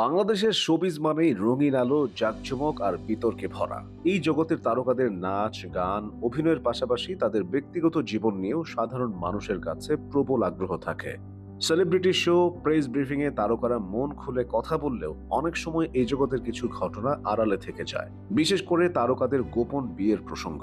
বাংলাদেশের শোবিজ মানেই রঙিন আলো, জাঁকজমক আর বিতর্কে ভরা। এই জগতের তারকাদের নাচ, গান, অভিনয়ের পাশাপাশি তাদের ব্যক্তিগত জীবন নিয়েও সাধারণ মানুষের কাছে প্রবল আগ্রহ থাকে। সেলিব্রিটি শো, প্রেস ব্রিফিংয়ে তারকারা মন খুলে কথা বললেও অনেক সময় এই জগতের কিছু ঘটনা আড়ালে থেকে যায়, বিশেষ করে তারকাদের গোপন বিয়ের প্রসঙ্গ।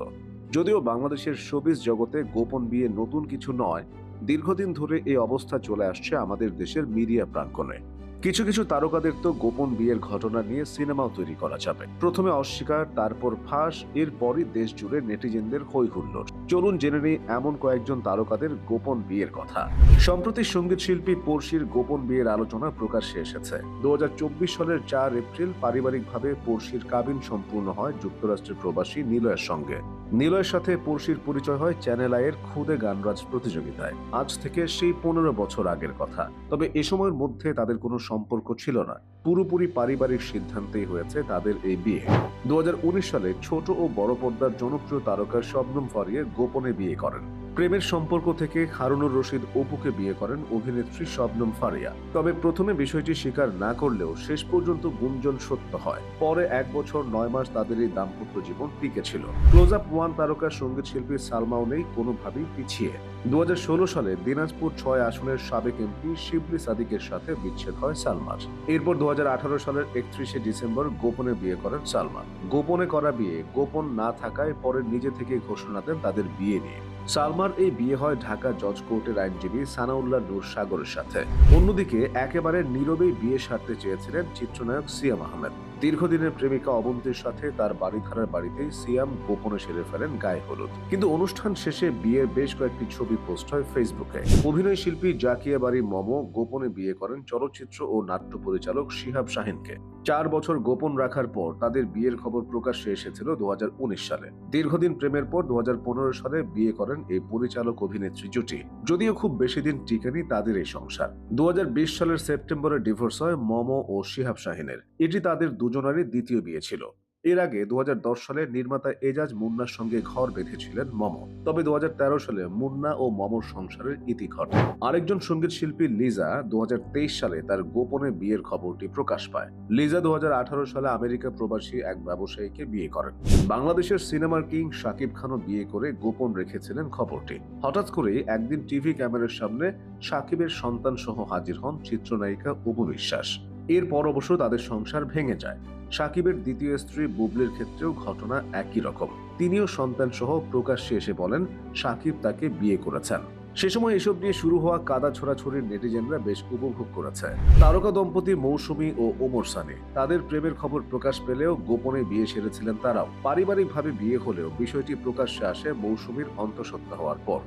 যদিও বাংলাদেশের শোবিজ জগতে গোপন বিয়ে নতুন কিছু নয়, দীর্ঘদিন ধরে এই অবস্থা চলে আসছে আমাদের দেশের মিডিয়া প্রাঙ্গণে। কিছু কিছু তারকাদের তো গোপন বিয়ের ঘটনা নিয়ে সিনেমাও তৈরি করা যাবে। প্রথমে অস্বীকার, তারপর ফাঁস, এরপরই দেশ জুড়ে নেটিজেনদের হৈ হুল্লোড়। চলুন জেনে নিই এমন কয়েকজন তারকাদের গোপন বিয়ের কথা। সম্প্রতি সঙ্গীত শিল্পী পড়শির গোপন বিয়ের আলোচনা প্রকাশ্যে এসেছে। 2024 সালের 4 এপ্রিল পারিবারিকভাবে পড়শির কাবিন সম্পূর্ণ হয় যুক্তরাষ্ট্রের প্রবাসী নিলয়ের সঙ্গে। নিলয়ের সাথে পড়শির পরিচয় হয় চ্যানেল আইয়ের খুদে গানরাজ প্রতিযোগিতায়। আজ থেকে সেই 15 বছর আগের কথা। তবে এ সময়ের মধ্যে তাদের কোনো সম্পর্ক ছিল না, পুরোপুরি পারিবারিক সিদ্ধান্তেই হয়েছে তাদের এই বিয়ে। 2019 সালে ছোট ও বড় পর্দার জনপ্রিয় তারকা শবনম ফারিয়া গোপনে বিয়ে করেন। প্রেমের সম্পর্ক থেকে হারুনুর রশিদ অপুকে বিয়ে করেন অভিনেত্রী শবনম ফারিয়া। তবে প্রথমে বিষয়টি স্বীকার না করলেও শেষ পর্যন্ত গুঞ্জন সত্য হয়। পরে 1 বছর 9 মাস তাদের এই দাম্পত্য জীবন টিকে ছিল। ক্লোজ আপ 1 তারকা সঙ্গীত শিল্পী সালমাও নেই কোনোভাবেই পিছিয়ে। 2016 সালে দিনাজপুর 6 আসনের সাবেক এমপি শিবলি সাদিকের সাথে বিচ্ছেদ হয় সালমার। এরপর 2018 সালের 31শে ডিসেম্বর গোপনে বিয়ে করেন সালমা। গোপনে করা বিয়ে গোপন না থাকায় পরে নিজে থেকে ঘোষণা দেন তাদের বিয়ে নিয়ে। সালমার এই বিয়ে হয় ঢাকা জজ কোর্টের আইনজীবী সানাউল্লাহ নূর সাগরের সাথে। অন্যদিকে একেবারে নীরবেই বিয়ে সারতে চেয়েছিলেন চিত্রনায়ক সিয়াম আহমেদ। দীর্ঘদিনের প্রেমিকা অবন্তীর সাথে তার বাড়িধারার বাড়িতেই সিয়াম গোপনে সেরে ফেলেন গায়ে হলুদ। কিন্তু অনুষ্ঠান শেষে বিয়ের বেশ কয়েকটি ছবি পোস্ট হয় ফেসবুকে। অভিনয় শিল্পী জাকিয়া বাড়ি মমো গোপনে বিয়ে করেন চলচ্চিত্র ও নাট্য পরিচালক শিহাব শাহিনকে। 4 বছর গোপন রাখার পর তাদের বিয়ের খবর প্রকাশ্যে এসেছিল 2019 সালে। দীর্ঘদিন প্রেমের পর 2015 সালে বিয়ে করেন এই পরিচালক অভিনেত্রী জুটি। যদিও খুব বেশি দিন টিকেনি তাদের এই সংসার। 2020 সালের সেপ্টেম্বরে ডিভোর্স হয় মমো ও শিহাব শাহিনের। এটি তাদের দুজনারই দ্বিতীয় বিয়ে ছিল। এর আগে 2010 সালে নির্মাতা এজাজ মুন্নার সঙ্গে ঘর বেঁধেছিলেন মমো। তবে 2013 সালে মুন্না ও মমোর সংসারের ইতি ঘটে। আরেকজন সঙ্গীত শিল্পী লিজা 2023 সালে তার গোপনে বিয়ের খবরটি প্রকাশ পায়। লিজা 2018 সালে আমেরিকা প্রবাসী এক ব্যবসায়ীকে বিয়ে করেন। বাংলাদেশের সিনেমার কিং শাকিব খানও বিয়ে করে গোপন রেখেছিলেন খবরটি। হঠাৎ করে একদিন টিভি ক্যামেরার সামনে শাকিবের সন্তান সহ হাজির হন চিত্রনায়িকা অপু বিশ্বাস। এরপর অবশ্য তাদের সংসার ভেঙে যায়। শাকিবের দ্বিতীয় স্ত্রী বুবলির ক্ষেত্রেও ঘটনা একই রকম। তিনিও সন্তান সহ প্রকাশ্যে এসে বলেন শাকিব তাকে বিয়ে করেছেন। সে সময় এসব নিয়ে শুরু হওয়া কাদা ছোড়াছড়ির নেটিজেনরা বেশ উপভোগ করেছে। তারকা দম্পতি মৌসুমী ও ওমর সানি তাদের প্রেমের খবর প্রকাশ পেলেও গোপনে বিয়ে সেরেছিলেন তারাও। পারিবারিকভাবে বিয়ে হলেও বিষয়টি প্রকাশ্যে আসে মৌসুমীর অন্তঃসত্ত্বা হওয়ার পর।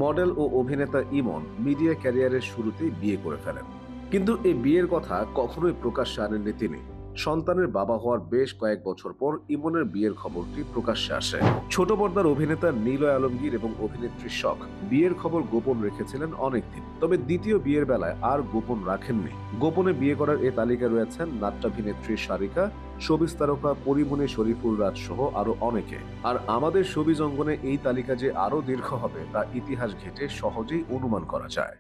মডেল ও অভিনেতা ইমন মিডিয়া ক্যারিয়ারের শুরুতেই বিয়ে করে ফেলেন, কিন্তু এই বিয়ের কথা কখনোই প্রকাশ্যে আনেননি তিনি। সন্তানের বাবা হওয়ার বেশ কয়েক বছর পর ইমনের বিয়ের খবরটি প্রকাশ্যে আসে। ছোট পর্দার অভিনেতা নিলয় আলমগীর এবং অভিনেত্রী শখ বিয়ের খবর গোপন রেখেছিলেন অনেকদিন। তবে দ্বিতীয় বিয়ের বেলায় আর গোপন রাখেননি। গোপনে বিয়ে করার এ তালিকায় রয়েছেন নাট্যাভিনেত্রী সারিকা, শোবিজ তারকা পরিমণি শরীফুল রাজ সহ আরো অনেকে। আর আমাদের শোবিজ অঙ্গনে এই তালিকা যে আরো দীর্ঘ হবে তা ইতিহাস ঘেঁটে সহজেই অনুমান করা যায়।